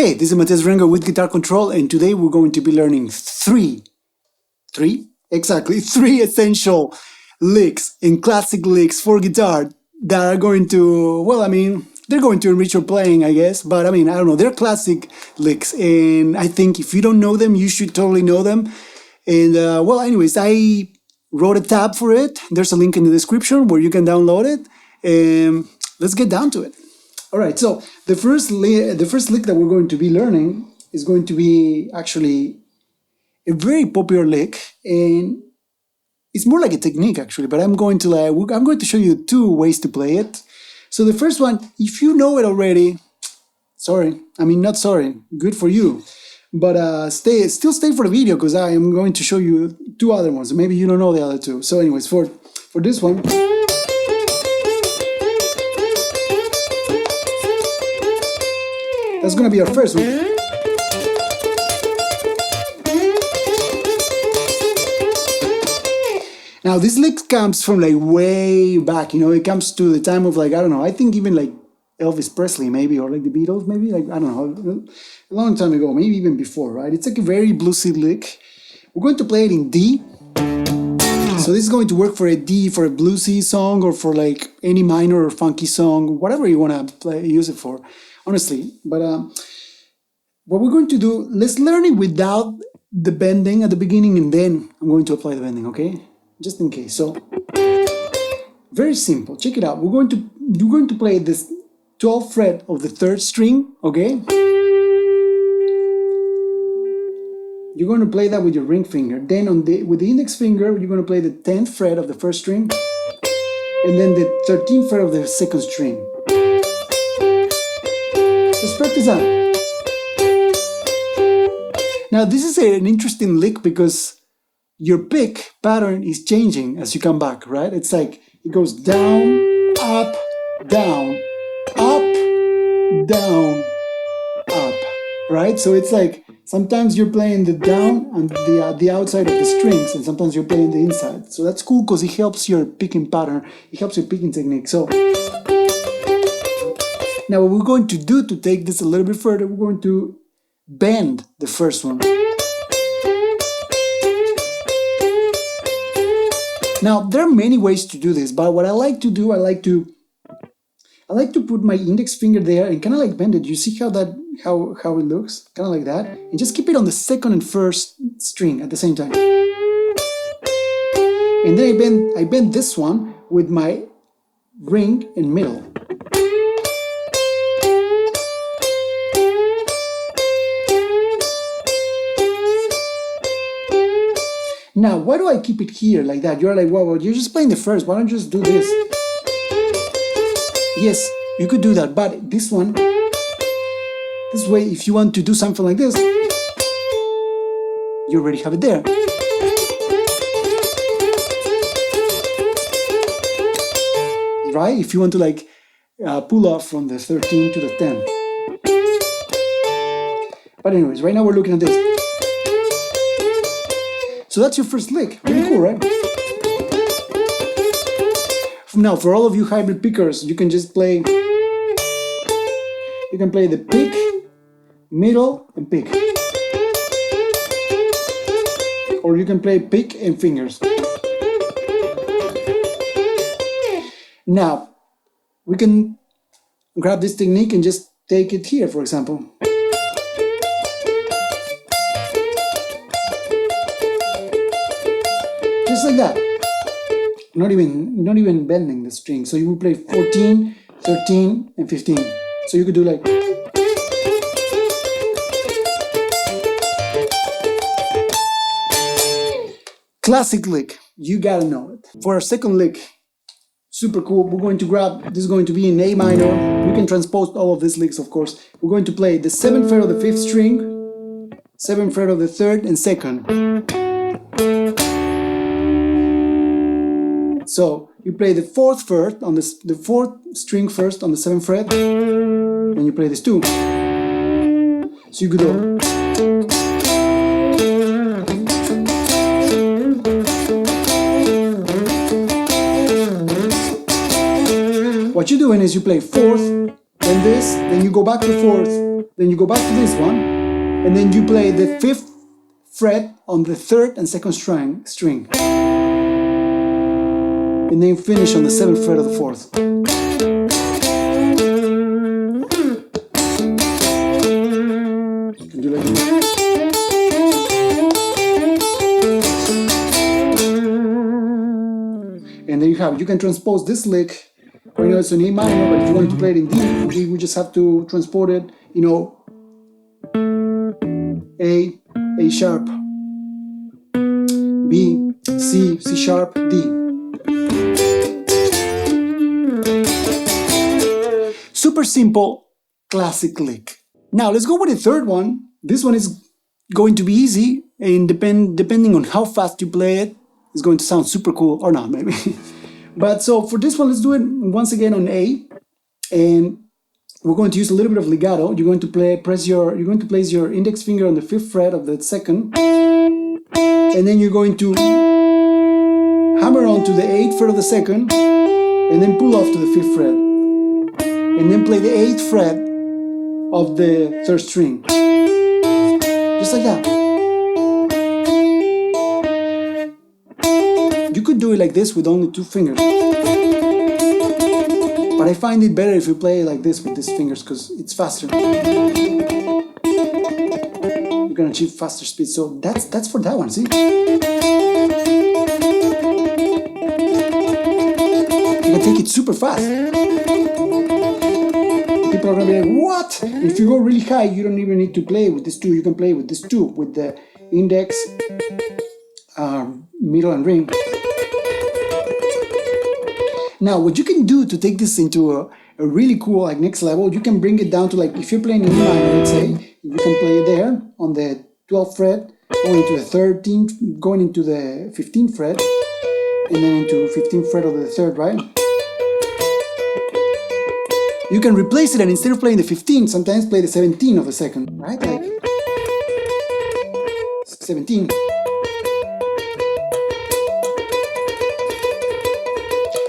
Hey, this is Matias Rengel with Guitar Control, and today we're going to be learning three essential licks and classic licks for guitar that are going to, they're going to enrich your playing, I guess, but I don't know, they're classic licks, and I think if you don't know them, you should totally know them. And, anyways, I wrote a tab for it. There's a link in the description where you can download it, and let's get down to it. All right, so the first lick that we're going to be learning is going to be actually a very popular lick, and it's more like a technique actually. But I'm going to show you two ways to play it. So the first one, if you know it already, not sorry, good for you. But still stay for the video because I am going to show you two other ones. Maybe you don't know the other two. So anyways, for this one. That's gonna be our first one. Now this lick comes from like way back, it comes to the time of I think even like Elvis Presley maybe, or like the Beatles maybe, a long time ago, maybe even before, right? It's like a very bluesy lick. We're going to play it in D. So this is going to work for a D, for a bluesy song, or for like any minor or funky song, whatever you want to use it for. Honestly, but what we're going to do, let's learn it without the bending at the beginning, and then I'm going to apply the bending, okay? Just in case. So, very simple. Check it out. You're going to play this 12th fret of the 3rd string, okay? You're going to play that with your ring finger. Then with the index finger, you're going to play the 10th fret of the 1st string, and then the 13th fret of the 2nd string. Let's practice that. Now this is an interesting lick because your pick pattern is changing as you come back, right? It's like it goes down, up, down, up, down, up, right? So it's like sometimes you're playing the down and the outside of the strings, and sometimes you're playing the inside. So that's cool because it helps your picking pattern, it helps your picking technique. So now what we're going to do to take this a little bit further, we're going to bend the first one. Now there are many ways to do this, but what I like to do, I like to put my index finger there and kind of like bend it. You see how it looks? Kind of like that. And just keep it on the 2nd and 1st string at the same time. And then I bend this one with my ring and middle. Now, why do I keep it here like that? You're like, well, you're just playing the first. Why don't you just do this? Yes, you could do that, but this way, if you want to do something like this, you already have it there. Right? If you want to pull off from the 13 to the 10. But anyways, right now we're looking at this. So that's your first lick. Really cool, right? Now, for all of you hybrid pickers, you can just play. You can play the pick, middle, and pick. Or you can play pick and fingers. Now, we can grab this technique and just take it here, for example. Just like that. Not even bending the string. So you will play 14, 13, and 15. So you could do like. Classic lick. You gotta know it. For our second lick, super cool. We're going to grab, this is going to be in A minor. You can transpose all of these licks, of course. We're going to play the 7th fret of the 5th string, 7th fret of the 3rd and 2nd. So you play the 4th fret on the 4th string first on the 7th fret, and you play this too. So you could go. What you're doing is you play 4th, then this, then you go back to 4th, then you go back to this one, and then you play the 5th fret on the 3rd and 2nd string. And then finish on the 7th fret of the 4th. Can do like this. And there you have it. You can transpose this lick, or it's an A minor, but if you want to play it in D, we just have to transport it, A sharp, B, C sharp, D. Super simple, classic lick. Now let's go with the third one. This one is going to be easy, and depending on how fast you play it, it's going to sound super cool, or not maybe. But so for this one, let's do it once again on A, and we're going to use a little bit of legato. You're going to place your index finger on the 5th fret of the 2nd, and then you're going to hammer onto the 8th fret of the 2nd, and then pull off to the 5th fret, and then play the 8th fret of the 3rd string, just like that. You could do it like this with only 2 fingers, but I find it better if you play like this with these fingers because it's faster. You can achieve faster speed. So that's for that one. See, you can take it super fast. People are gonna be like, what? If you go really high, you don't even need to play with this 2. You can play with this 2, with the index, middle, and ring. Now, what you can do to take this into a really cool next level, you can bring it down to if you're playing in E minor, let's say, you can play there on the 12th fret, going into the 13th, going into the 15th fret, and then into 15th fret of the 3rd, right? You can replace it, and instead of playing the 15th, sometimes play the 17th of the 2nd, right? 17.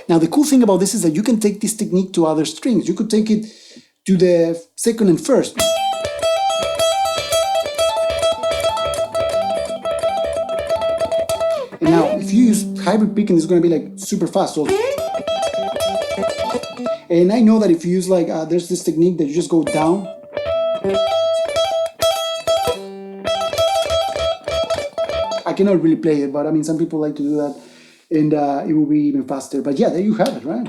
Now the cool thing about this is that you can take this technique to other strings. You could take it to the 2nd and 1st. And now if you use hybrid picking, it's going to be super fast. So, and I know that if you use there's this technique that you just go down. I cannot really play it, but I mean some people like to do that. And it will be even faster. But yeah, there you have it, right?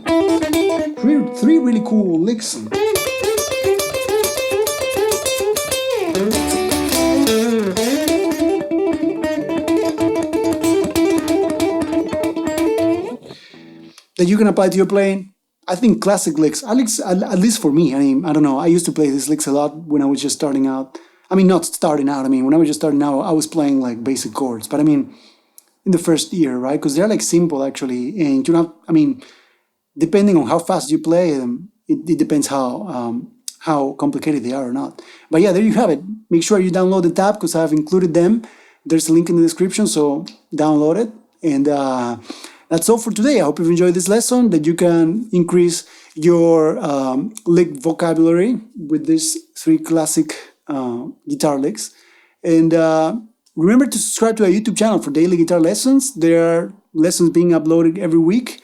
Three really cool licks. That you can apply to your playing. I think classic licks, at least for me. I mean, I don't know. I used to play these licks a lot when I was just starting out. I mean, not starting out. I mean, when I was just starting out, I was playing basic chords. But I mean, in the first year, right? Because they're simple actually, and you don't have, I mean, depending on how fast you play them, it depends how complicated they are or not. But yeah, there you have it. Make sure you download the tab because I've included them. There's a link in the description, so download it. And that's all for today. I hope you've enjoyed this lesson, that you can increase your lick vocabulary with these 3 classic guitar licks. And remember to subscribe to our YouTube channel for daily guitar lessons. There are lessons being uploaded every week.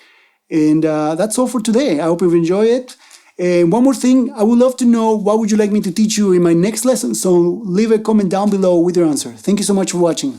And that's all for today. I hope you've enjoyed it. And one more thing, I would love to know what would you like me to teach you in my next lesson. So leave a comment down below with your answer. Thank you so much for watching.